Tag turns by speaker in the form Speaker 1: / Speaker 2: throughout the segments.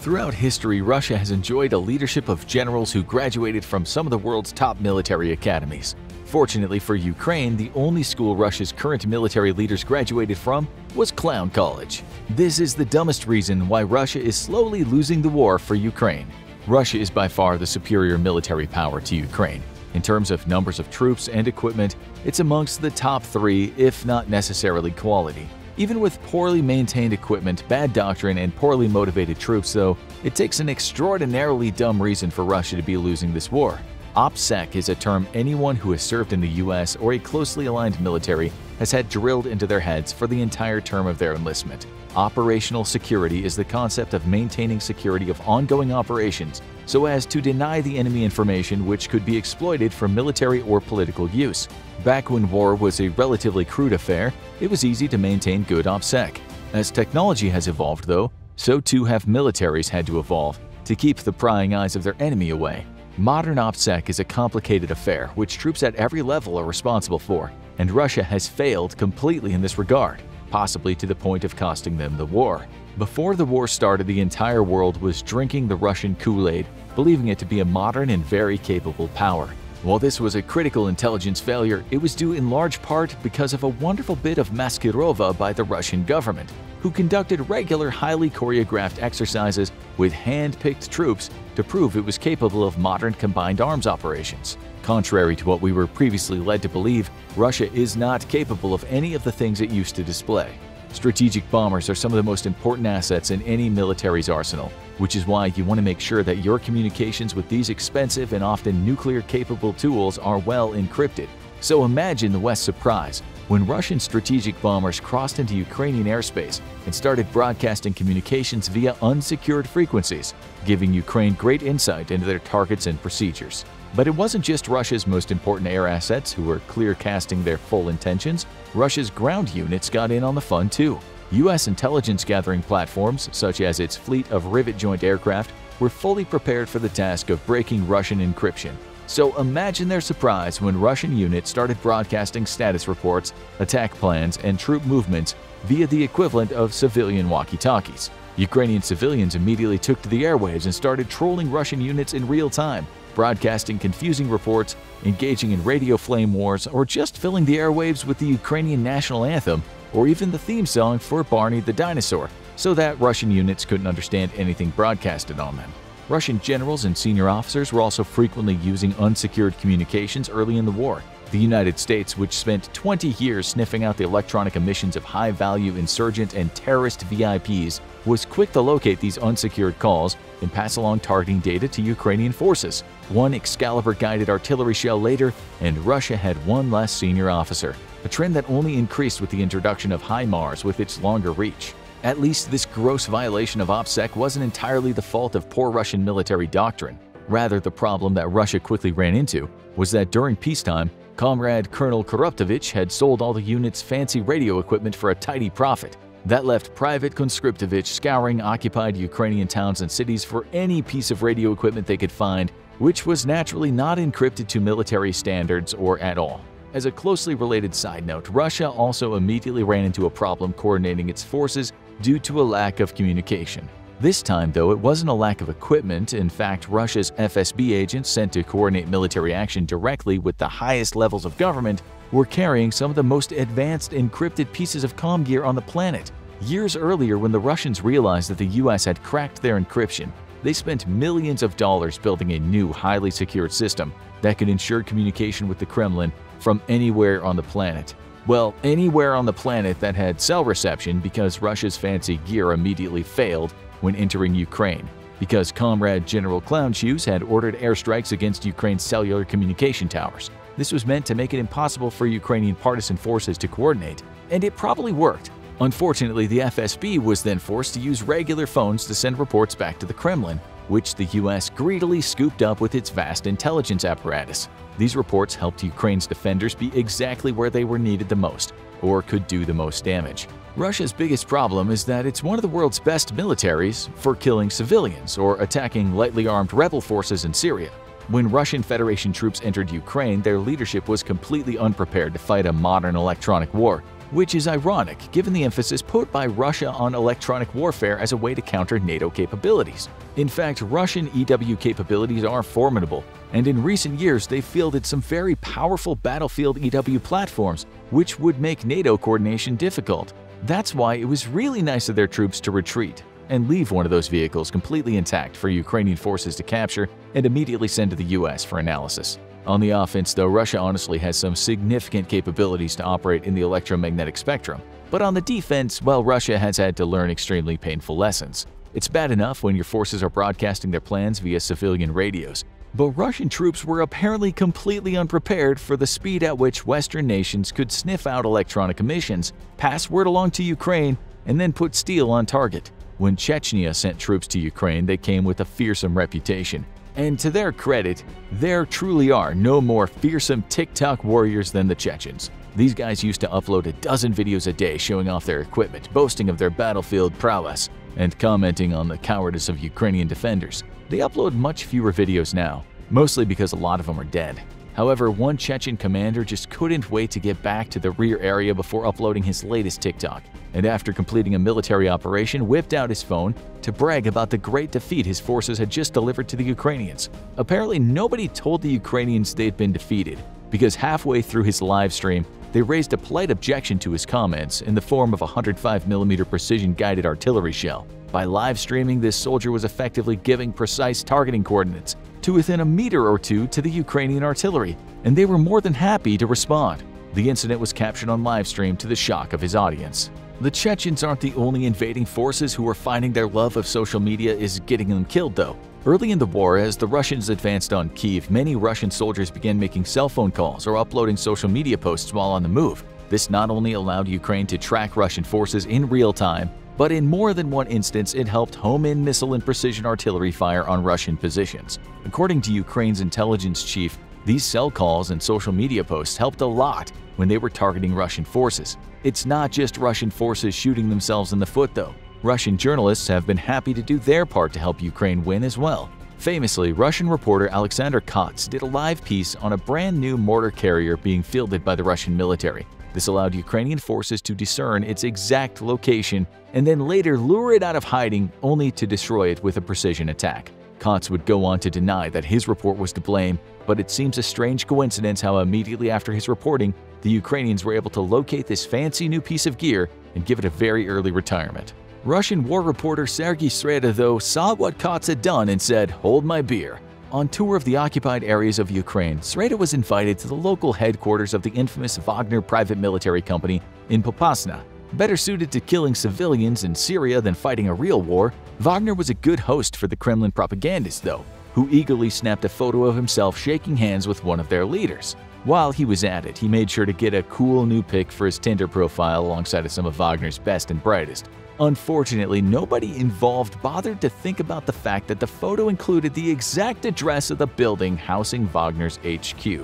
Speaker 1: Throughout history, Russia has enjoyed a leadership of generals who graduated from some of the world's top military academies. Fortunately for Ukraine, the only school Russia's current military leaders graduated from was Clown College. This is the dumbest reason why Russia is slowly losing the war for Ukraine. Russia is by far the superior military power to Ukraine. In terms of numbers of troops and equipment, it's amongst the top 3, if not necessarily quality. Even with poorly maintained equipment, bad doctrine, and poorly motivated troops, though, it takes an extraordinarily dumb reason for Russia to be losing this war. OPSEC is a term anyone who has served in the US or a closely aligned military has had drilled into their heads for the entire term of their enlistment. Operational security is the concept of maintaining security of ongoing operations so as to deny the enemy information which could be exploited for military or political use. Back when war was a relatively crude affair, it was easy to maintain good OPSEC. As technology has evolved, though, so too have militaries had to evolve to keep the prying eyes of their enemy away. Modern OPSEC is a complicated affair which troops at every level are responsible for, and Russia has failed completely in this regard, possibly to the point of costing them the war. Before the war started, the entire world was drinking the Russian Kool-Aid, believing it to be a modern and very capable power. While this was a critical intelligence failure, it was due in large part because of a wonderful bit of maskirova by the Russian government, who conducted regular, highly choreographed exercises with hand-picked troops to prove it was capable of modern combined arms operations. Contrary to what we were previously led to believe, Russia is not capable of any of the things it used to display. Strategic bombers are some of the most important assets in any military's arsenal, which is why you want to make sure that your communications with these expensive and often nuclear-capable tools are well encrypted. So imagine the West's surprise when Russian strategic bombers crossed into Ukrainian airspace and started broadcasting communications via unsecured frequencies, giving Ukraine great insight into their targets and procedures. But it wasn't just Russia's most important air assets who were clear-casting their full intentions. Russia's ground units got in on the fun too. U.S. intelligence-gathering platforms, such as its fleet of rivet-joint aircraft, were fully prepared for the task of breaking Russian encryption. So imagine their surprise when Russian units started broadcasting status reports, attack plans, and troop movements via the equivalent of civilian walkie-talkies. Ukrainian civilians immediately took to the airwaves and started trolling Russian units in real time, broadcasting confusing reports, engaging in radio flame wars, or just filling the airwaves with the Ukrainian national anthem or even the theme song for Barney the Dinosaur, so that Russian units couldn't understand anything broadcasted on them. Russian generals and senior officers were also frequently using unsecured communications early in the war. The United States, which spent 20 years sniffing out the electronic emissions of high-value insurgent and terrorist VIPs, was quick to locate these unsecured calls and pass along targeting data to Ukrainian forces. One Excalibur-guided artillery shell later, and Russia had one less senior officer, a trend that only increased with the introduction of HIMARS with its longer reach. At least this gross violation of OPSEC wasn't entirely the fault of poor Russian military doctrine. Rather, the problem that Russia quickly ran into was that during peacetime, Comrade Colonel Koruptovich had sold all the unit's fancy radio equipment for a tidy profit. That left Private Conscriptovich scouring occupied Ukrainian towns and cities for any piece of radio equipment they could find, which was naturally not encrypted to military standards or at all. As a closely related side note, Russia also immediately ran into a problem coordinating its forces due to a lack of communication. This time, though, it wasn't a lack of equipment. In fact, Russia's FSB agents sent to coordinate military action directly with the highest levels of government were carrying some of the most advanced encrypted pieces of comm gear on the planet. Years earlier, when the Russians realized that the US had cracked their encryption, they spent millions of dollars building a new, highly secured system that could ensure communication with the Kremlin from anywhere on the planet. Well, anywhere on the planet that had cell reception, because Russia's fancy gear immediately failed when entering Ukraine, because Comrade General Clown Shoes had ordered airstrikes against Ukraine's cellular communication towers. This was meant to make it impossible for Ukrainian partisan forces to coordinate, and it probably worked. Unfortunately, the FSB was then forced to use regular phones to send reports back to the Kremlin, which the US greedily scooped up with its vast intelligence apparatus. These reports helped Ukraine's defenders be exactly where they were needed the most, or could do the most damage. Russia's biggest problem is that it's one of the world's best militaries for killing civilians or attacking lightly armed rebel forces in Syria. When Russian Federation troops entered Ukraine, their leadership was completely unprepared to fight a modern electronic war, which is ironic given the emphasis put by Russia on electronic warfare as a way to counter NATO capabilities. In fact, Russian EW capabilities are formidable, and in recent years they've fielded some very powerful battlefield EW platforms, which would make NATO coordination difficult. That's why it was really nice of their troops to retreat and leave one of those vehicles completely intact for Ukrainian forces to capture and immediately send to the US for analysis. On the offense, though, Russia honestly has some significant capabilities to operate in the electromagnetic spectrum. But on the defense, well, Russia has had to learn extremely painful lessons. It's bad enough when your forces are broadcasting their plans via civilian radios, but Russian troops were apparently completely unprepared for the speed at which Western nations could sniff out electronic emissions, pass word along to Ukraine, and then put steel on target. When Chechnya sent troops to Ukraine, they came with a fearsome reputation. And to their credit, there truly are no more fearsome TikTok warriors than the Chechens. These guys used to upload a dozen videos a day showing off their equipment, boasting of their battlefield prowess, and commenting on the cowardice of Ukrainian defenders. They upload much fewer videos now, mostly because a lot of them are dead. However, one Chechen commander just couldn't wait to get back to the rear area before uploading his latest TikTok, and after completing a military operation, whipped out his phone to brag about the great defeat his forces had just delivered to the Ukrainians. Apparently, nobody told the Ukrainians they'd been defeated, because halfway through his live stream, they raised a polite objection to his comments in the form of a 105mm precision-guided artillery shell. By live streaming, this soldier was effectively giving precise targeting coordinates to within a meter or two to the Ukrainian artillery, and they were more than happy to respond. The incident was captured on live stream to the shock of his audience. The Chechens aren't the only invading forces who are finding their love of social media is getting them killed, though. Early in the war, as the Russians advanced on Kyiv, many Russian soldiers began making cell phone calls or uploading social media posts while on the move. This not only allowed Ukraine to track Russian forces in real time, but in more than one instance it helped home in missile and precision artillery fire on Russian positions. According to Ukraine's intelligence chief, these cell calls and social media posts helped a lot when they were targeting Russian forces. It's not just Russian forces shooting themselves in the foot, though. Russian journalists have been happy to do their part to help Ukraine win as well. Famously, Russian reporter Alexander Kots did a live piece on a brand new mortar carrier being fielded by the Russian military. This allowed Ukrainian forces to discern its exact location and then later lure it out of hiding only to destroy it with a precision attack. Kots would go on to deny that his report was to blame, but it seems a strange coincidence how immediately after his reporting, the Ukrainians were able to locate this fancy new piece of gear and give it a very early retirement. Russian war reporter Sergei Sreda, though, saw what Kots had done and said, "Hold my beer." On tour of the occupied areas of Ukraine, Sreda was invited to the local headquarters of the infamous Wagner private military company in Popasna. Better suited to killing civilians in Syria than fighting a real war, Wagner was a good host for the Kremlin propagandists, though, who eagerly snapped a photo of himself shaking hands with one of their leaders. While he was at it, he made sure to get a cool new pic for his Tinder profile alongside of some of Wagner's best and brightest. Unfortunately, nobody involved bothered to think about the fact that the photo included the exact address of the building housing Wagner's HQ.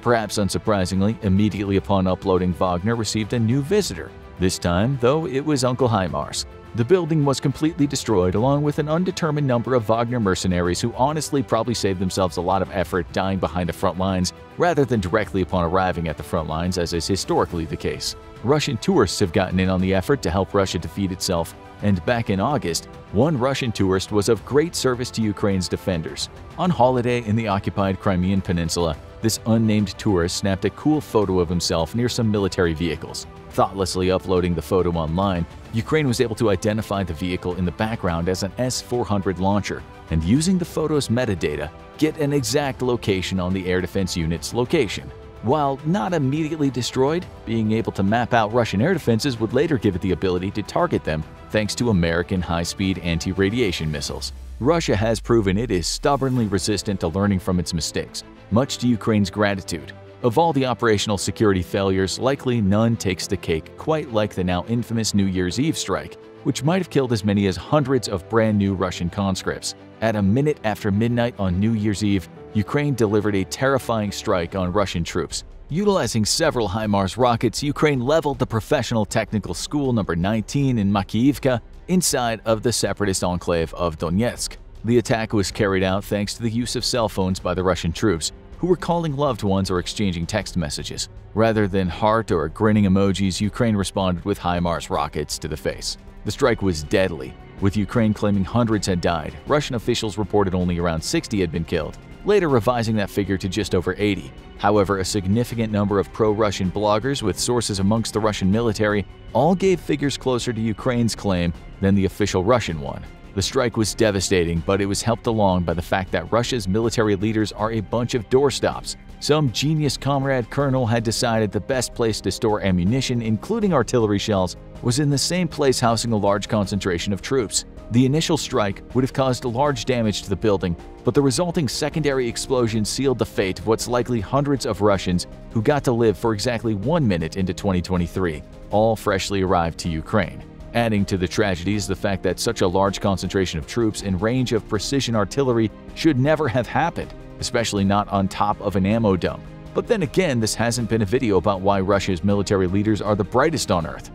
Speaker 1: Perhaps unsurprisingly, immediately upon uploading, Wagner received a new visitor. This time, though, it was Uncle HIMARS. The building was completely destroyed along with an undetermined number of Wagner mercenaries who honestly probably saved themselves a lot of effort dying behind the front lines rather than directly upon arriving at the front lines, as is historically the case. Russian tourists have gotten in on the effort to help Russia defeat itself, and back in August, one Russian tourist was of great service to Ukraine's defenders. On holiday in the occupied Crimean Peninsula, this unnamed tourist snapped a cool photo of himself near some military vehicles. Thoughtlessly uploading the photo online, Ukraine was able to identify the vehicle in the background as an S-400 launcher, and using the photo's metadata, get an exact location on the air defense unit's location. While not immediately destroyed, being able to map out Russian air defenses would later give it the ability to target them thanks to American high-speed anti-radiation missiles. Russia has proven it is stubbornly resistant to learning from its mistakes, much to Ukraine's gratitude. Of all the operational security failures, likely none takes the cake quite like the now infamous New Year's Eve strike, which might have killed as many as hundreds of brand new Russian conscripts. At a minute after midnight on New Year's Eve, Ukraine delivered a terrifying strike on Russian troops. Utilizing several HIMARS rockets, Ukraine leveled the Professional Technical School No. 19 in Makiivka inside of the separatist enclave of Donetsk. The attack was carried out thanks to the use of cell phones by the Russian troops, who who were calling loved ones or exchanging text messages. Rather than heart or grinning emojis, Ukraine responded with HIMARS rockets to the face. The strike was deadly, with Ukraine claiming hundreds had died. Russian officials reported only around 60 had been killed, later revising that figure to just over 80. However, a significant number of pro-Russian bloggers with sources amongst the Russian military all gave figures closer to Ukraine's claim than the official Russian one. The strike was devastating, but it was helped along by the fact that Russia's military leaders are a bunch of doorstops. Some genius comrade colonel had decided the best place to store ammunition, including artillery shells, was in the same place housing a large concentration of troops. The initial strike would have caused large damage to the building, but the resulting secondary explosion sealed the fate of what's likely hundreds of Russians who got to live for exactly 1 minute into 2023, all freshly arrived to Ukraine. Adding to the tragedy is the fact that such a large concentration of troops in range of precision artillery should never have happened, especially not on top of an ammo dump. But then again, this hasn't been a video about why Russia's military leaders are the brightest on Earth.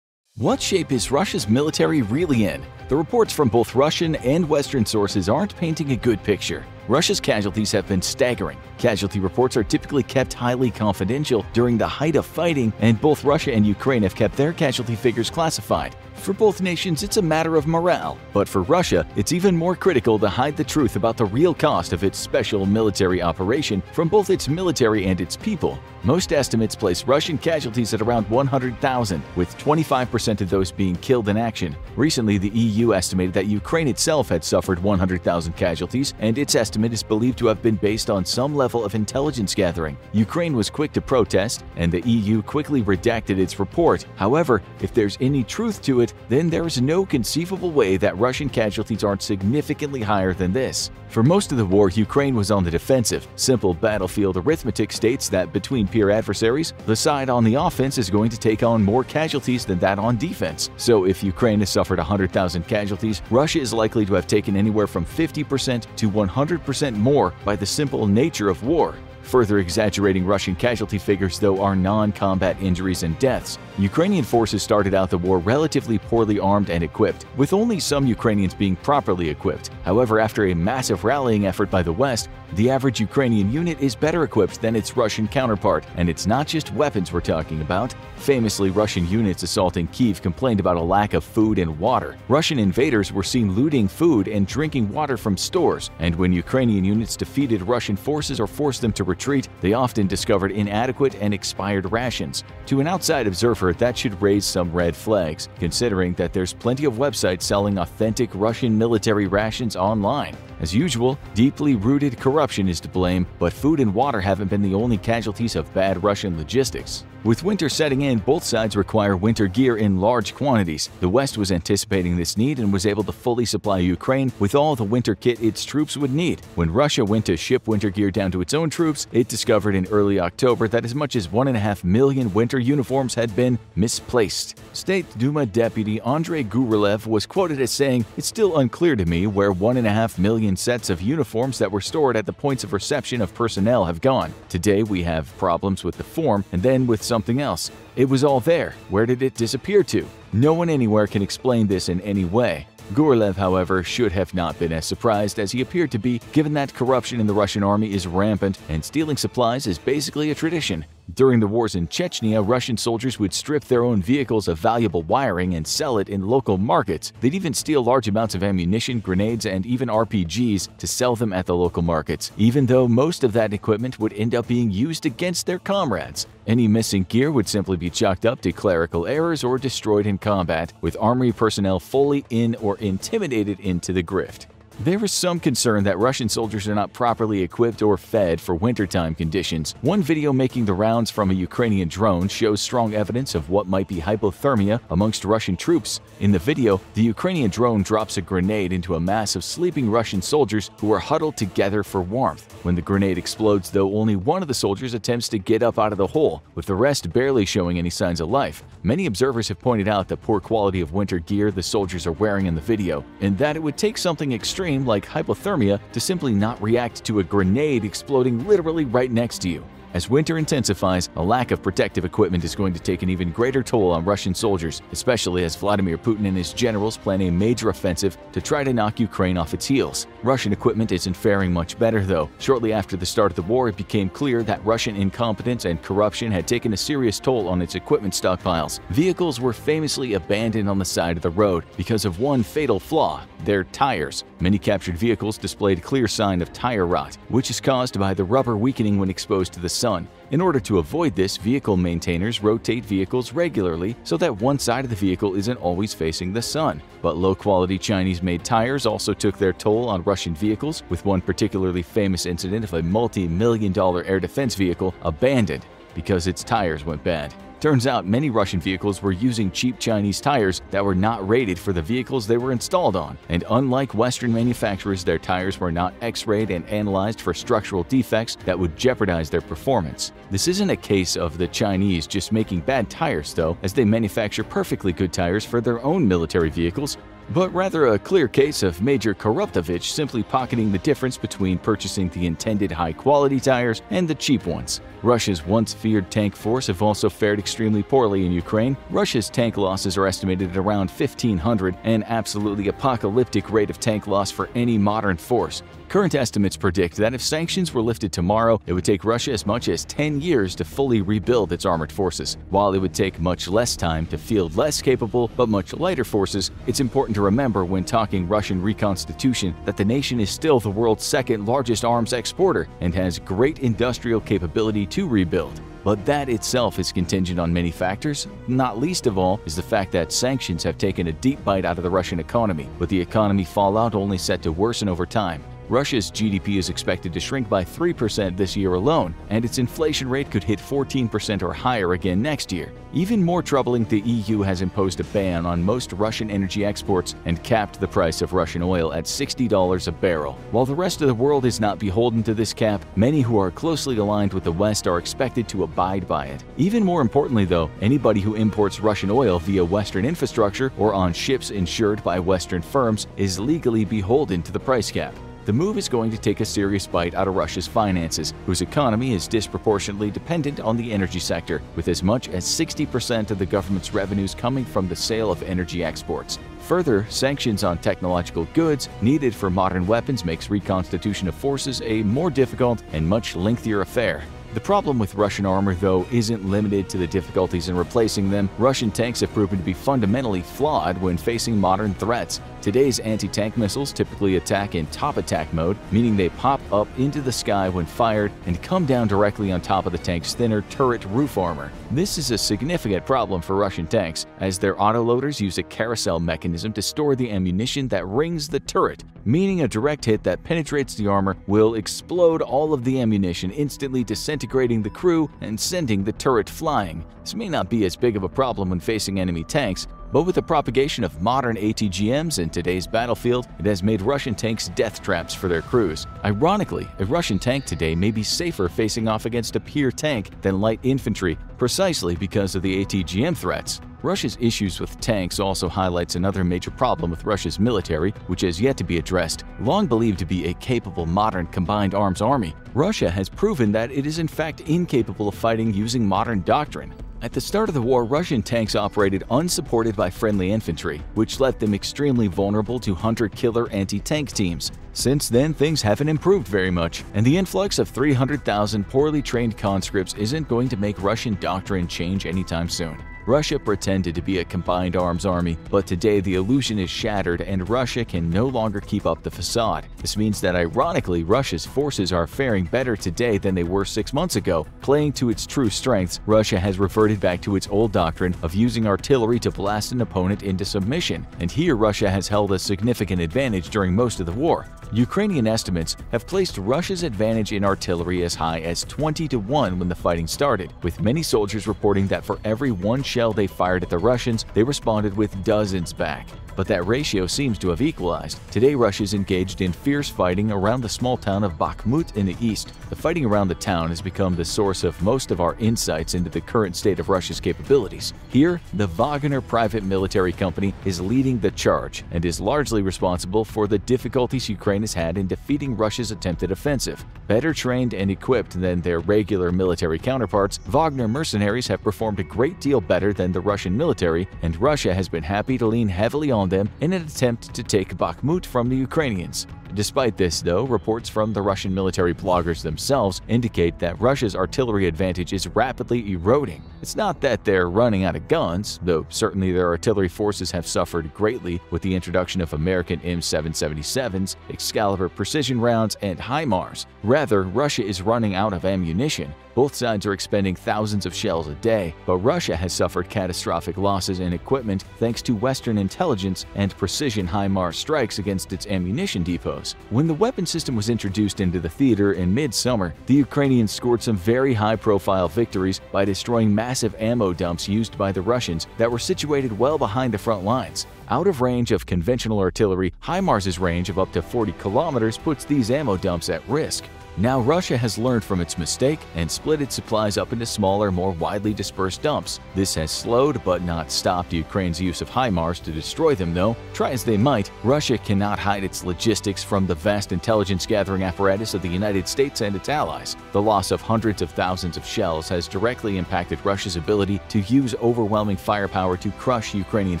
Speaker 1: What shape is Russia's military really in? The reports from both Russian and Western sources aren't painting a good picture. Russia's casualties have been staggering. Casualty reports are typically kept highly confidential during the height of fighting, and both Russia and Ukraine have kept their casualty figures classified. For both nations, it's a matter of morale, but for Russia, it's even more critical to hide the truth about the real cost of its special military operation from both its military and its people. Most estimates place Russian casualties at around 100,000, with 25% of those being killed in action. Recently, the EU estimated that Ukraine itself had suffered 100,000 casualties, and its estimate is believed to have been based on some level of intelligence gathering. Ukraine was quick to protest, and the EU quickly redacted its report. However, if there's any truth to it, then there is no conceivable way that Russian casualties aren't significantly higher than this. For most of the war, Ukraine was on the defensive. Simple battlefield arithmetic states that between peer adversaries, the side on the offense is going to take on more casualties than that on defense. So if Ukraine has suffered 100,000 casualties, Russia is likely to have taken anywhere from 50% to 100% more by the simple nature of war. Further exaggerating Russian casualty figures, though, are non-combat injuries and deaths. Ukrainian forces started out the war relatively poorly armed and equipped, with only some Ukrainians being properly equipped. However, after a massive rallying effort by the West, the average Ukrainian unit is better equipped than its Russian counterpart, and it's not just weapons we're talking about. Famously, Russian units assaulting Kyiv complained about a lack of food and water. Russian invaders were seen looting food and drinking water from stores, and when Ukrainian units defeated Russian forces or forced them to retreat, they often discovered inadequate and expired rations. To an outside observer, that should raise some red flags, considering that there's plenty of websites selling authentic Russian military rations online. As usual, deeply rooted corruption is to blame, but food and water haven't been the only casualties of bad Russian logistics. With winter setting in, both sides require winter gear in large quantities. The West was anticipating this need and was able to fully supply Ukraine with all the winter kit its troops would need. When Russia went to ship winter gear down to its own troops, it discovered in early October that as much as 1.5 million winter uniforms had been misplaced. State Duma Deputy Andrei Gurylev was quoted as saying, "It's still unclear to me where 1.5 million sets of uniforms that were stored at the points of reception of personnel have gone. Today we have problems with the form and then with something else. It was all there. Where did it disappear to? No one anywhere can explain this in any way." Gurylev, however, should have not been as surprised as he appeared to be, given that corruption in the Russian army is rampant and stealing supplies is basically a tradition. During the wars in Chechnya, Russian soldiers would strip their own vehicles of valuable wiring and sell it in local markets. They'd even steal large amounts of ammunition, grenades, and even RPGs to sell them at the local markets, even though most of that equipment would end up being used against their comrades. Any missing gear would simply be chalked up to clerical errors or destroyed in combat, with army personnel fully in or intimidated into the grift. There is some concern that Russian soldiers are not properly equipped or fed for wintertime conditions. One video making the rounds from a Ukrainian drone shows strong evidence of what might be hypothermia amongst Russian troops. In the video, the Ukrainian drone drops a grenade into a mass of sleeping Russian soldiers who are huddled together for warmth. When the grenade explodes, though, only one of the soldiers attempts to get up out of the hole, with the rest barely showing any signs of life. Many observers have pointed out the poor quality of winter gear the soldiers are wearing in the video, and that it would take something extreme like hypothermia to simply not react to a grenade exploding literally right next to you. As winter intensifies, a lack of protective equipment is going to take an even greater toll on Russian soldiers, especially as Vladimir Putin and his generals plan a major offensive to try to knock Ukraine off its heels. Russian equipment isn't faring much better, though. Shortly after the start of the war, it became clear that Russian incompetence and corruption had taken a serious toll on its equipment stockpiles. Vehicles were famously abandoned on the side of the road because of one fatal flaw: their tires. Many captured vehicles displayed clear sign of tire rot, which is caused by the rubber weakening when exposed to the sun. In order to avoid this, vehicle maintainers rotate vehicles regularly so that one side of the vehicle isn't always facing the sun. But low-quality Chinese-made tires also took their toll on Russian vehicles, with one particularly famous incident of a multi-million-dollar air defense vehicle abandoned because its tires went bad. Turns out many Russian vehicles were using cheap Chinese tires that were not rated for the vehicles they were installed on, and unlike Western manufacturers, their tires were not X-rayed and analyzed for structural defects that would jeopardize their performance. This isn't a case of the Chinese just making bad tires, though, as they manufacture perfectly good tires for their own military vehicles, but rather a clear case of Major Koruptovich simply pocketing the difference between purchasing the intended high-quality tires and the cheap ones. Russia's once-feared tank force have also fared extremely poorly in Ukraine. Russia's tank losses are estimated at around 1,500, an absolutely apocalyptic rate of tank loss for any modern force. Current estimates predict that if sanctions were lifted tomorrow, it would take Russia as much as 10 years to fully rebuild its armored forces. While it would take much less time to field less capable but much lighter forces, it's important to remember when talking Russian reconstitution that the nation is still the world's second largest arms exporter and has great industrial capability to rebuild. But that itself is contingent on many factors. Not least of all is the fact that sanctions have taken a deep bite out of the Russian economy, with the economy fallout only set to worsen over time. Russia's GDP is expected to shrink by 3% this year alone, and its inflation rate could hit 14% or higher again next year. Even more troubling, the EU has imposed a ban on most Russian energy exports and capped the price of Russian oil at $60 a barrel. While the rest of the world is not beholden to this cap, many who are closely aligned with the West are expected to abide by it. Even more importantly, though, anybody who imports Russian oil via Western infrastructure or on ships insured by Western firms is legally beholden to the price cap. The move is going to take a serious bite out of Russia's finances, whose economy is disproportionately dependent on the energy sector, with as much as 60% of the government's revenues coming from the sale of energy exports. Further, sanctions on technological goods needed for modern weapons makes reconstitution of forces a more difficult and much lengthier affair. The problem with Russian armor, though, isn't limited to the difficulties in replacing them. Russian tanks have proven to be fundamentally flawed when facing modern threats. Today's anti-tank missiles typically attack in top attack mode, meaning they pop up into the sky when fired and come down directly on top of the tank's thinner turret roof armor. This is a significant problem for Russian tanks, as their autoloaders use a carousel mechanism to store the ammunition that rings the turret, meaning a direct hit that penetrates the armor will explode all of the ammunition, instantly disintegrating the crew and sending the turret flying. This may not be as big of a problem when facing enemy tanks, but with the propagation of modern ATGMs in today's battlefield, it has made Russian tanks death traps for their crews. Ironically, a Russian tank today may be safer facing off against a peer tank than light infantry, precisely because of the ATGM threats. Russia's issues with tanks also highlights another major problem with Russia's military, which has yet to be addressed. Long believed to be a capable modern combined arms army, Russia has proven that it is in fact incapable of fighting using modern doctrine. At the start of the war, Russian tanks operated unsupported by friendly infantry, which left them extremely vulnerable to hunter-killer anti-tank teams. Since then, things haven't improved very much, and the influx of 300,000 poorly trained conscripts isn't going to make Russian doctrine change anytime soon. Russia pretended to be a combined arms army, but today the illusion is shattered and Russia can no longer keep up the facade. This means that ironically, Russia's forces are faring better today than they were 6 months ago. Playing to its true strengths, Russia has reverted back to its old doctrine of using artillery to blast an opponent into submission, and here Russia has held a significant advantage during most of the war. Ukrainian estimates have placed Russia's advantage in artillery as high as 20-1 when the fighting started, with many soldiers reporting that for every one shell they fired at the Russians, they responded with dozens back. but that ratio seems to have equalized. Today, Russia is engaged in fierce fighting around the small town of Bakhmut in the east. The fighting around the town has become the source of most of our insights into the current state of Russia's capabilities. Here, the Wagner private military company is leading the charge and is largely responsible for the difficulties Ukraine has had in defeating Russia's attempted offensive. Better trained and equipped than their regular military counterparts, Wagner mercenaries have performed a great deal better than the Russian military, and Russia has been happy to lean heavily on them in an attempt to take Bakhmut from the Ukrainians. Despite this, though, reports from the Russian military bloggers themselves indicate that Russia's artillery advantage is rapidly eroding. It's not that they're running out of guns, though certainly their artillery forces have suffered greatly with the introduction of American M777s, Excalibur precision rounds, and HIMARS. Rather, Russia is running out of ammunition. Both sides are expending thousands of shells a day, but Russia has suffered catastrophic losses in equipment thanks to Western intelligence and precision HIMARS strikes against its ammunition depots. When the weapon system was introduced into the theater in mid-summer, the Ukrainians scored some very high-profile victories by destroying massive ammo dumps used by the Russians that were situated well behind the front lines. Out of range of conventional artillery, HIMARS's range of up to 40 kilometers puts these ammo dumps at risk. Now Russia has learned from its mistake and split its supplies up into smaller, more widely dispersed dumps. This has slowed but not stopped Ukraine's use of HIMARS to destroy them, though. Try as they might, Russia cannot hide its logistics from the vast intelligence-gathering apparatus of the United States and its allies. The loss of hundreds of thousands of shells has directly impacted Russia's ability to use overwhelming firepower to crush Ukrainian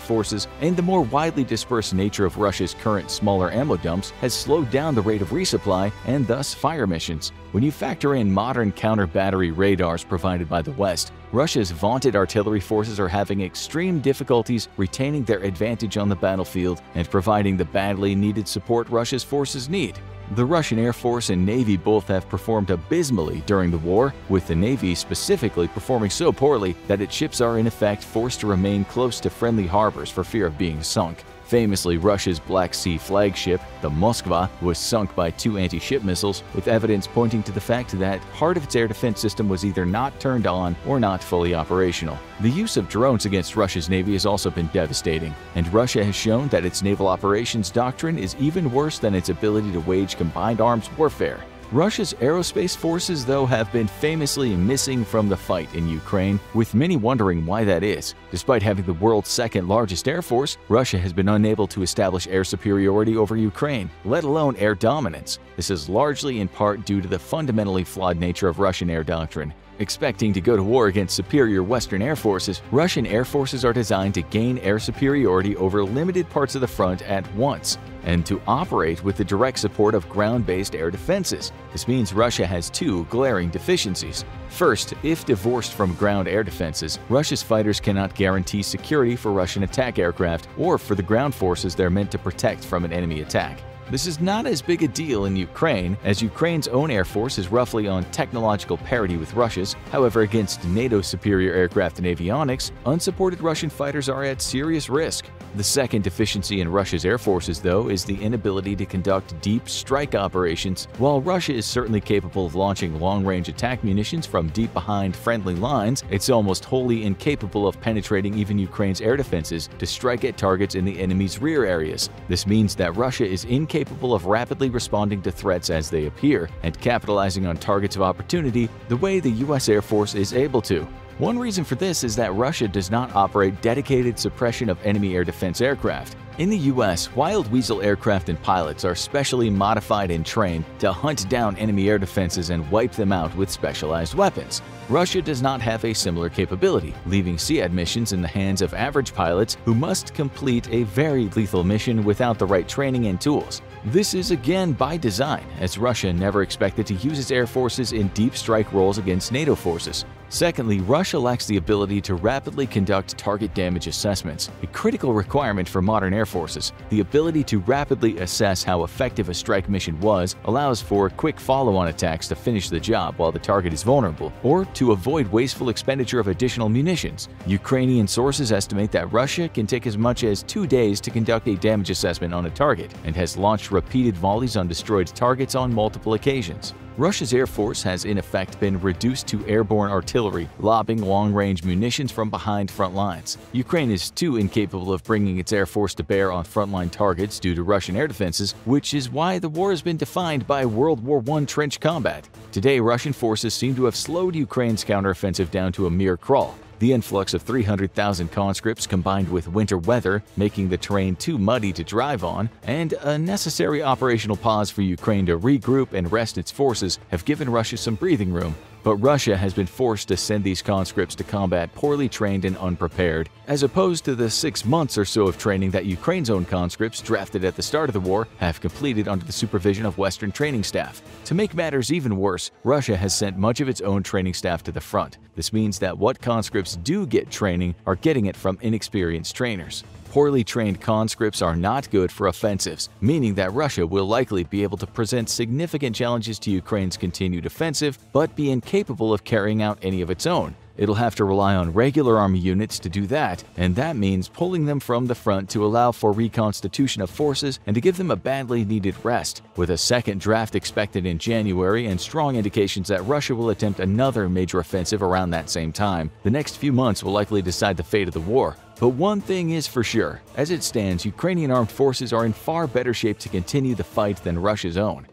Speaker 1: forces, and the more widely dispersed nature of Russia's current smaller ammo dumps has slowed down the rate of resupply and thus fire missions. When you factor in modern counter-battery radars provided by the West, Russia's vaunted artillery forces are having extreme difficulties retaining their advantage on the battlefield and providing the badly needed support Russia's forces need. The Russian Air Force and Navy both have performed abysmally during the war, with the Navy specifically performing so poorly that its ships are in effect forced to remain close to friendly harbors for fear of being sunk. Famously, Russia's Black Sea flagship, the Moskva, was sunk by 2 anti-ship missiles, with evidence pointing to the fact that part of its air defense system was either not turned on or not fully operational. The use of drones against Russia's Navy has also been devastating, and Russia has shown that its naval operations doctrine is even worse than its ability to wage combined arms warfare. Russia's aerospace forces, though, have been famously missing from the fight in Ukraine, with many wondering why that is. Despite having the world's second-largest air force, Russia has been unable to establish air superiority over Ukraine, let alone air dominance. This is largely in part due to the fundamentally flawed nature of Russian air doctrine. Expecting to go to war against superior Western air forces, Russian air forces are designed to gain air superiority over limited parts of the front at once, and to operate with the direct support of ground-based air defenses. This means Russia has 2 glaring deficiencies. First, if divorced from ground air defenses, Russia's fighters cannot guarantee security for Russian attack aircraft or for the ground forces they're meant to protect from an enemy attack. This is not as big a deal in Ukraine, as Ukraine's own air force is roughly on technological parity with Russia's. However, against NATO's superior aircraft and avionics, unsupported Russian fighters are at serious risk. The second deficiency in Russia's air forces, though, is the inability to conduct deep strike operations. While Russia is certainly capable of launching long-range attack munitions from deep behind friendly lines, it's almost wholly incapable of penetrating even Ukraine's air defenses to strike at targets in the enemy's rear areas. This means that Russia is incapable of rapidly responding to threats as they appear and capitalizing on targets of opportunity the way the U.S. Air Force is able to. One reason for this is that Russia does not operate dedicated suppression of enemy air defense aircraft. In the U.S., Wild Weasel aircraft and pilots are specially modified and trained to hunt down enemy air defenses and wipe them out with specialized weapons. Russia does not have a similar capability, leaving SEAD missions in the hands of average pilots who must complete a very lethal mission without the right training and tools. This is again by design, as Russia never expected to use its air forces in deep strike roles against NATO forces. Secondly, Russia lacks the ability to rapidly conduct target damage assessments, a critical requirement for modern air forces. The ability to rapidly assess how effective a strike mission was allows for quick follow-on attacks to finish the job while the target is vulnerable, or to avoid wasteful expenditure of additional munitions. Ukrainian sources estimate that Russia can take as much as 2 days to conduct a damage assessment on a target, and has launched repeated volleys on destroyed targets on multiple occasions. Russia's Air Force has in effect been reduced to airborne artillery, lobbing long-range munitions from behind front lines. Ukraine is too incapable of bringing its Air Force to bear on frontline targets due to Russian air defenses, which is why the war has been defined by World War I trench combat. Today, Russian forces seem to have slowed Ukraine's counteroffensive down to a mere crawl. The influx of 300,000 conscripts combined with winter weather, making the terrain too muddy to drive on, and a necessary operational pause for Ukraine to regroup and rest its forces have given Russia some breathing room. But Russia has been forced to send these conscripts to combat poorly trained and unprepared, as opposed to the 6 months or so of training that Ukraine's own conscripts drafted at the start of the war have completed under the supervision of Western training staff. To make matters even worse, Russia has sent much of its own training staff to the front. This means that what conscripts do get training are getting it from inexperienced trainers. Poorly trained conscripts are not good for offensives, meaning that Russia will likely be able to present significant challenges to Ukraine's continued offensive, but be incapable of carrying out any of its own. It'll have to rely on regular army units to do that, and that means pulling them from the front to allow for reconstitution of forces and to give them a badly needed rest. With a second draft expected in January and strong indications that Russia will attempt another major offensive around that same time, the next few months will likely decide the fate of the war. But one thing is for sure, as it stands, Ukrainian armed forces are in far better shape to continue the fight than Russia's own.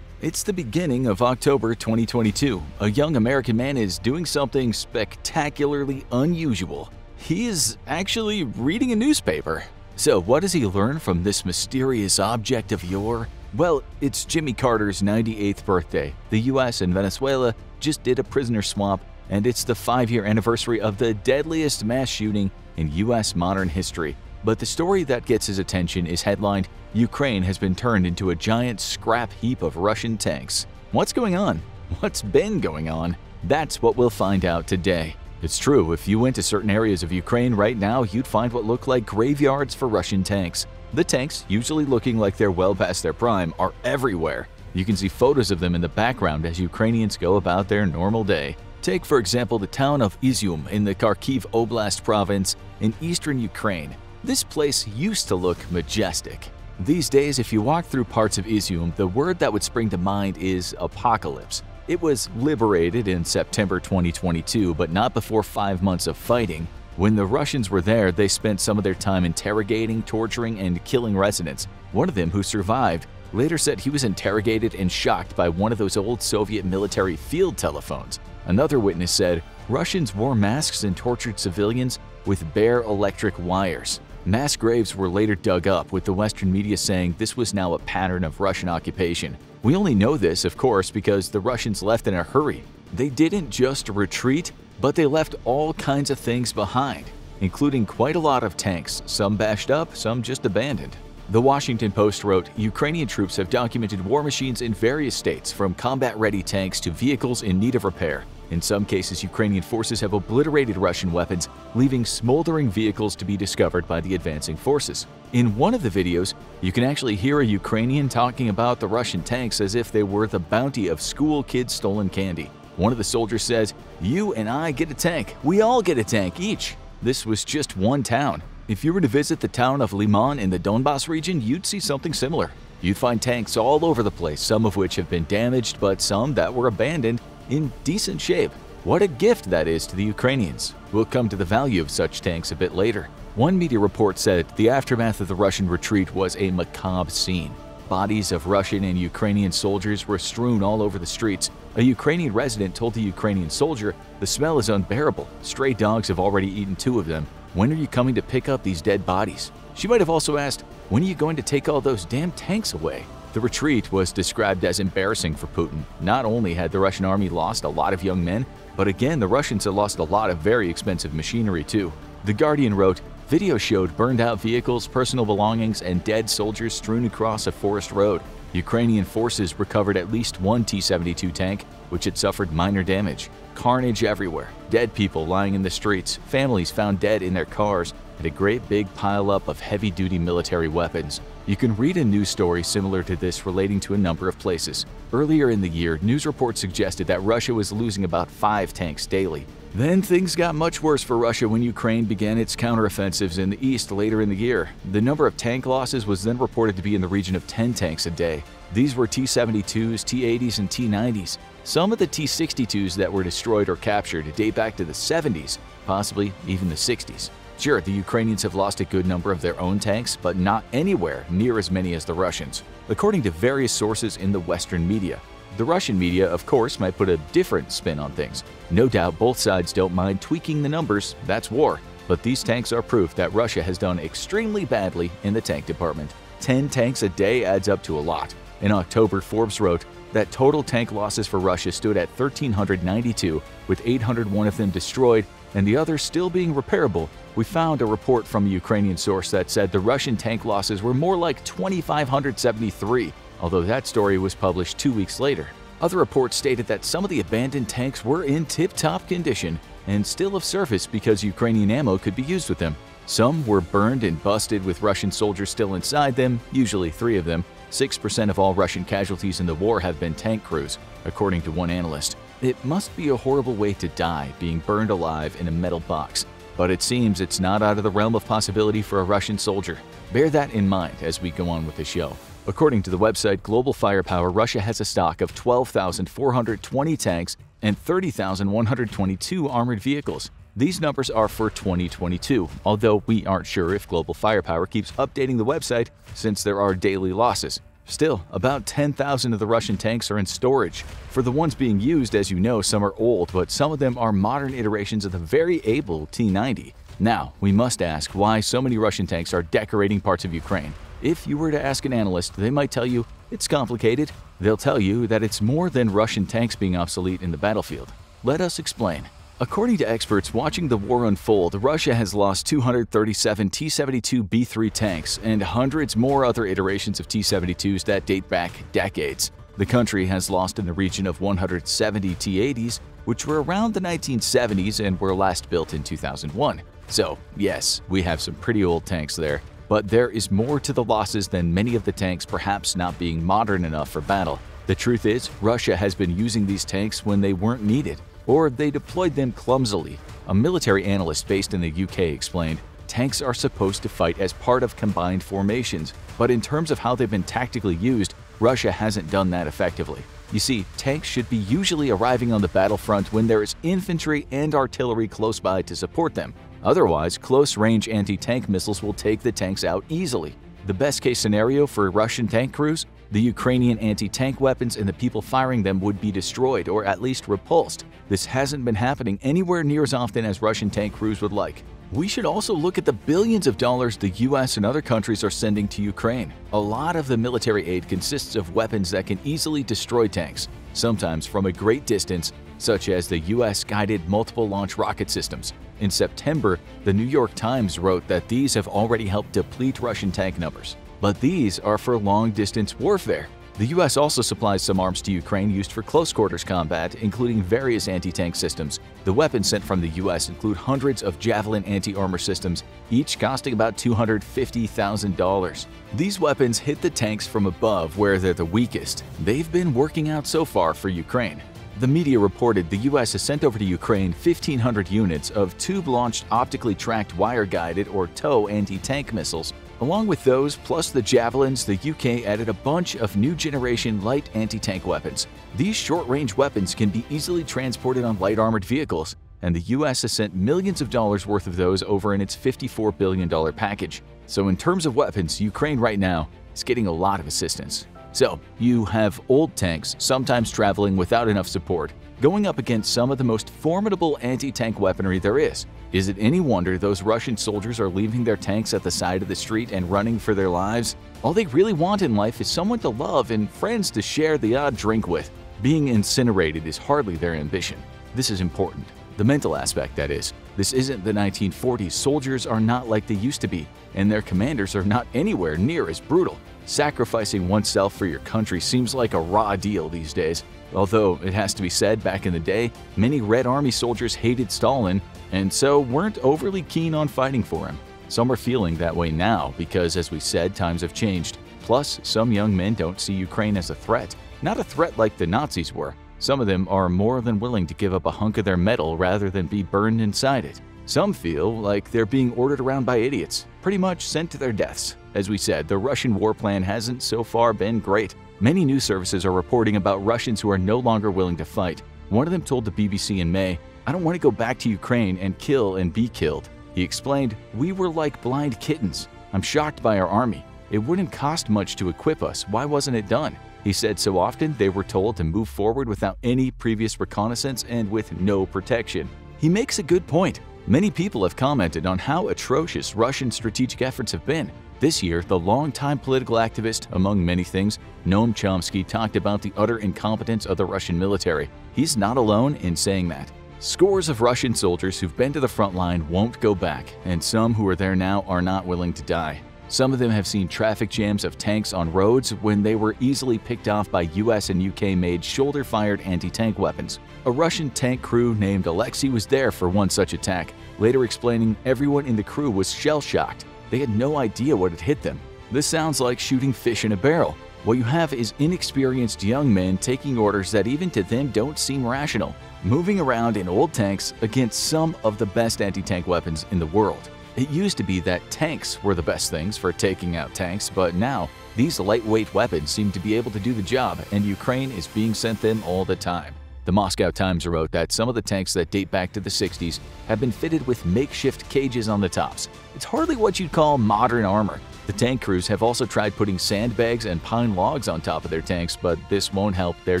Speaker 1: It's the beginning of October 2022. A young American man is doing something spectacularly unusual. He is actually reading a newspaper. So what does he learn from this mysterious object of yore? Well, it's Jimmy Carter's 98th birthday. The US and Venezuela just did a prisoner swap, and it's the 5-year anniversary of the deadliest mass shooting in US modern history. But the story that gets his attention is headlined, "Ukraine has been turned into a giant scrap heap of Russian tanks." What's going on? What's been going on? That's what we'll find out today. It's true, if you went to certain areas of Ukraine right now, you'd find what look like graveyards for Russian tanks. The tanks, usually looking like they're well past their prime, are everywhere. You can see photos of them in the background as Ukrainians go about their normal day. Take, for example, the town of Izium in the Kharkiv Oblast province in eastern Ukraine. This place used to look majestic. These days, if you walk through parts of Izium, the word that would spring to mind is apocalypse. It was liberated in September 2022, but not before 5 months of fighting. When the Russians were there, they spent some of their time interrogating, torturing, and killing residents. One of them, who survived, later said he was interrogated and shocked by one of those old Soviet military field telephones. Another witness said Russians wore masks and tortured civilians with bare electric wires. Mass graves were later dug up, with the Western media saying this was now a pattern of Russian occupation. We only know this, of course, because the Russians left in a hurry. They didn't just retreat, but they left all kinds of things behind, including quite a lot of tanks, some bashed up, some just abandoned. The Washington Post wrote, Ukrainian troops have documented war machines in various states, from combat-ready tanks to vehicles in need of repair. In some cases, Ukrainian forces have obliterated Russian weapons, leaving smoldering vehicles to be discovered by the advancing forces. In one of the videos, you can actually hear a Ukrainian talking about the Russian tanks as if they were the bounty of school kids' stolen candy. One of the soldiers says, "You and I get a tank. We all get a tank each." This was just one town. If you were to visit the town of Liman in the Donbas region, you'd see something similar. You'd find tanks all over the place, some of which have been damaged, but some that were abandoned in decent shape. What a gift that is to the Ukrainians. We'll come to the value of such tanks a bit later. One media report said the aftermath of the Russian retreat was a macabre scene. Bodies of Russian and Ukrainian soldiers were strewn all over the streets. A Ukrainian resident told the Ukrainian soldier, "The smell is unbearable. Stray dogs have already eaten 2 of them. When are you coming to pick up these dead bodies?" She might have also asked, "When are you going to take all those damn tanks away?" The retreat was described as embarrassing for Putin. Not only had the Russian army lost a lot of young men, but again, the Russians had lost a lot of very expensive machinery too. The Guardian wrote, video showed burned out vehicles, personal belongings, and dead soldiers strewn across a forest road. Ukrainian forces recovered at least 1 T-72 tank, which had suffered minor damage. Carnage everywhere, dead people lying in the streets, families found dead in their cars, and a great big pile-up of heavy-duty military weapons. You can read a news story similar to this relating to a number of places. Earlier in the year, news reports suggested that Russia was losing about 5 tanks daily. Then things got much worse for Russia when Ukraine began its counteroffensives in the east later in the year. The number of tank losses was then reported to be in the region of 10 tanks a day. These were T-72s, T-80s, and T-90s. Some of the T-62s that were destroyed or captured date back to the 70s, possibly even the 60s. Sure, the Ukrainians have lost a good number of their own tanks, but not anywhere near as many as the Russians, according to various sources in the Western media. The Russian media, of course, might put a different spin on things. No doubt both sides don't mind tweaking the numbers, that's war. But these tanks are proof that Russia has done extremely badly in the tank department. 10 tanks a day adds up to a lot. In October, Forbes wrote that total tank losses for Russia stood at 1,392, with 801 of them destroyed and the others still being repairable. We found a report from a Ukrainian source that said the Russian tank losses were more like 2,573, although that story was published 2 weeks later. Other reports stated that some of the abandoned tanks were in tip-top condition and still of service because Ukrainian ammo could be used with them. Some were burned and busted with Russian soldiers still inside them, usually 3 of them. 6% of all Russian casualties in the war have been tank crews, according to one analyst. It must be a horrible way to die, being burned alive in a metal box. But it seems it's not out of the realm of possibility for a Russian soldier. Bear that in mind as we go on with the show. According to the website Global Firepower, Russia has a stock of 12,420 tanks and 30,122 armored vehicles. These numbers are for 2022, although we aren't sure if Global Firepower keeps updating the website since there are daily losses. Still, about 10,000 of the Russian tanks are in storage. For the ones being used, as you know, some are old, but some of them are modern iterations of the very able T-90. Now, we must ask why so many Russian tanks are decorating parts of Ukraine. If you were to ask an analyst, they might tell you it's complicated. They'll tell you that it's more than Russian tanks being obsolete in the battlefield. Let us explain. According to experts watching the war unfold, Russia has lost 237 T-72B3 tanks and hundreds more other iterations of T-72s that date back decades. The country has lost in the region of 170 T-80s, which were around the 1970s and were last built in 2001. So, yes, we have some pretty old tanks there, but there is more to the losses than many of the tanks perhaps not being modern enough for battle. The truth is, Russia has been using these tanks when they weren't needed, or they deployed them clumsily. A military analyst based in the UK explained, tanks are supposed to fight as part of combined formations, but in terms of how they've been tactically used, Russia hasn't done that effectively. You see, tanks should be usually arriving on the battlefront when there is infantry and artillery close by to support them. Otherwise, close-range anti-tank missiles will take the tanks out easily. The best-case scenario for Russian tank crews? The Ukrainian anti-tank weapons and the people firing them would be destroyed or at least repulsed. This hasn't been happening anywhere near as often as Russian tank crews would like. We should also look at the billions of dollars the US and other countries are sending to Ukraine. A lot of the military aid consists of weapons that can easily destroy tanks, sometimes from a great distance, such as the US-guided multiple launch rocket systems. In September, the New York Times wrote that these have already helped deplete Russian tank numbers. But these are for long-distance warfare. The US also supplies some arms to Ukraine used for close-quarters combat, including various anti-tank systems. The weapons sent from the US include hundreds of Javelin anti-armor systems, each costing about $250,000. These weapons hit the tanks from above where they're the weakest. They've been working out so far for Ukraine. The media reported the US has sent over to Ukraine 1,500 units of tube-launched optically tracked wire-guided or TOW anti-tank missiles. Along with those, plus the Javelins, the UK added a bunch of new-generation light anti-tank weapons. These short-range weapons can be easily transported on light armored vehicles, and the US has sent millions of dollars worth of those over in its $54 billion package. So in terms of weapons, Ukraine right now is getting a lot of assistance. So, you have old tanks, sometimes traveling without enough support, going up against some of the most formidable anti-tank weaponry there is. Is it any wonder those Russian soldiers are leaving their tanks at the side of the street and running for their lives? All they really want in life is someone to love and friends to share the odd drink with. Being incinerated is hardly their ambition. This is important. The mental aspect, that is. This isn't the 1940s. Soldiers are not like they used to be, and their commanders are not anywhere near as brutal. Sacrificing oneself for your country seems like a raw deal these days. Although, it has to be said, back in the day, many Red Army soldiers hated Stalin and so weren't overly keen on fighting for him. Some are feeling that way now because, as we said, times have changed. Plus, some young men don't see Ukraine as a threat. Not a threat like the Nazis were. Some of them are more than willing to give up a hunk of their metal rather than be burned inside it. Some feel like they're being ordered around by idiots, pretty much sent to their deaths. As we said, the Russian war plan hasn't so far been great. Many news services are reporting about Russians who are no longer willing to fight. One of them told the BBC in May, "I don't want to go back to Ukraine and kill and be killed." He explained, "We were like blind kittens. I'm shocked by our army. It wouldn't cost much to equip us. Why wasn't it done?" He said so often they were told to move forward without any previous reconnaissance and with no protection. He makes a good point. Many people have commented on how atrocious Russian strategic efforts have been. This year, the longtime political activist, among many things, Noam Chomsky, talked about the utter incompetence of the Russian military. He's not alone in saying that. Scores of Russian soldiers who've been to the front line won't go back, and some who are there now are not willing to die. Some of them have seen traffic jams of tanks on roads when they were easily picked off by US and UK-made shoulder-fired anti-tank weapons. A Russian tank crew named Alexei was there for one such attack, later explaining everyone in the crew was shell-shocked. They had no idea what had hit them. This sounds like shooting fish in a barrel. What you have is inexperienced young men taking orders that even to them don't seem rational, moving around in old tanks against some of the best anti-tank weapons in the world. It used to be that tanks were the best things for taking out tanks, but now these lightweight weapons seem to be able to do the job, and Ukraine is being sent them all the time. The Moscow Times wrote that some of the tanks that date back to the 60s have been fitted with makeshift cages on the tops. It's hardly what you'd call modern armor. The tank crews have also tried putting sandbags and pine logs on top of their tanks, but this won't help their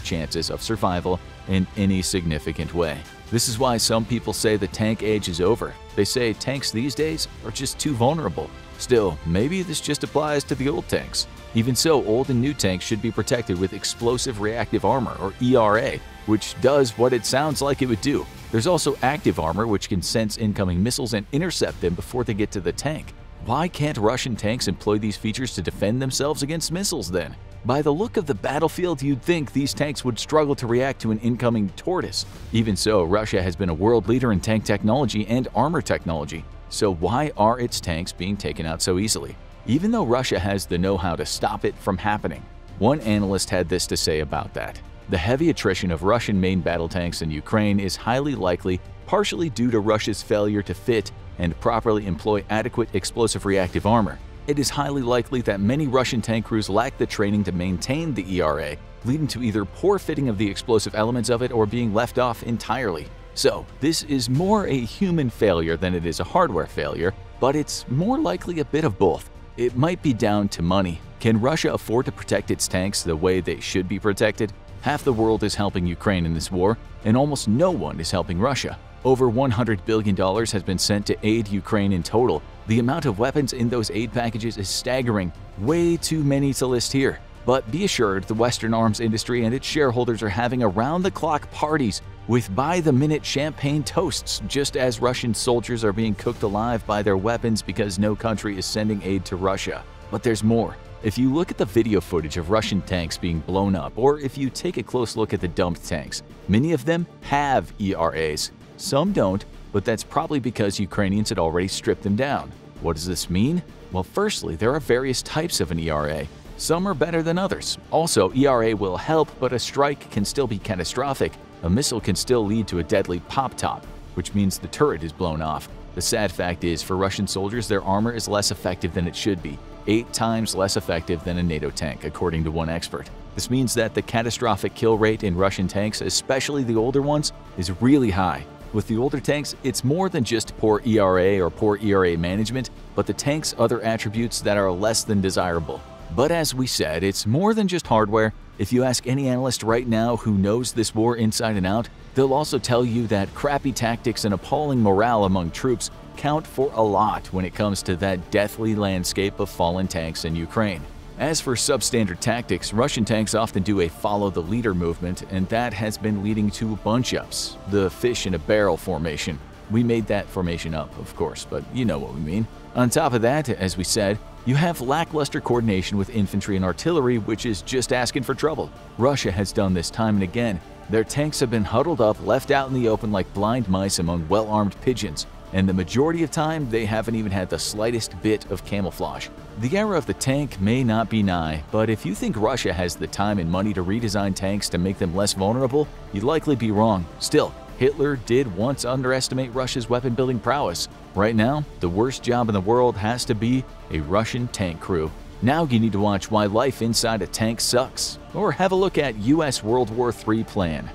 Speaker 1: chances of survival in any significant way. This is why some people say the tank age is over. They say tanks these days are just too vulnerable. Still, maybe this just applies to the old tanks. Even so, old and new tanks should be protected with explosive reactive armor, or ERA, which does what it sounds like it would do. There's also active armor, which can sense incoming missiles and intercept them before they get to the tank. Why can't Russian tanks employ these features to defend themselves against missiles then? By the look of the battlefield, you'd think these tanks would struggle to react to an incoming tortoise. Even so, Russia has been a world leader in tank technology and armor technology. So why are its tanks being taken out so easily? Even though Russia has the know-how to stop it from happening. One analyst had this to say about that. The heavy attrition of Russian main battle tanks in Ukraine is highly likely partially due to Russia's failure to fit and properly employ adequate explosive reactive armor. It is highly likely that many Russian tank crews lack the training to maintain the ERA, leading to either poor fitting of the explosive elements of it or being left off entirely. So, this is more a human failure than it is a hardware failure, but it's more likely a bit of both. It might be down to money. Can Russia afford to protect its tanks the way they should be protected? Half the world is helping Ukraine in this war, and almost no one is helping Russia. Over $100 billion has been sent to aid Ukraine in total. The amount of weapons in those aid packages is staggering, way too many to list here. But be assured, the Western arms industry and its shareholders are having around-the-clock parties with by-the-minute champagne toasts, just as Russian soldiers are being cooked alive by their weapons because no country is sending aid to Russia. But there's more. If you look at the video footage of Russian tanks being blown up, or if you take a close look at the dumped tanks, many of them have ERAs. Some don't, but that's probably because Ukrainians had already stripped them down. What does this mean? Well, firstly, there are various types of an ERA. Some are better than others. Also, ERA will help, but a strike can still be catastrophic. A missile can still lead to a deadly pop-top, which means the turret is blown off. The sad fact is, for Russian soldiers, their armor is less effective than it should be. 8 times less effective than a NATO tank, according to one expert. This means that the catastrophic kill rate in Russian tanks, especially the older ones, is really high. With the older tanks, it's more than just poor ERA or poor ERA management, but the tank's other attributes that are less than desirable. But as we said, it's more than just hardware. If you ask any analyst right now who knows this war inside and out, they'll also tell you that crappy tactics and appalling morale among troops count for a lot when it comes to that deathly landscape of fallen tanks in Ukraine. As for substandard tactics, Russian tanks often do a follow-the-leader movement, and that has been leading to bunch-ups, the fish-in-a-barrel formation. We made that formation up, of course, but you know what we mean. On top of that, as we said, you have lackluster coordination with infantry and artillery, which is just asking for trouble. Russia has done this time and again. Their tanks have been huddled up, left out in the open like blind mice among well-armed pigeons. and the majority of time they haven't even had the slightest bit of camouflage. The era of the tank may not be nigh, but if you think Russia has the time and money to redesign tanks to make them less vulnerable, you'd likely be wrong. Still, Hitler did once underestimate Russia's weapon-building prowess. Right now, the worst job in the world has to be a Russian tank crew. Now you need to watch why life inside a tank sucks, or have a look at US World War III plan.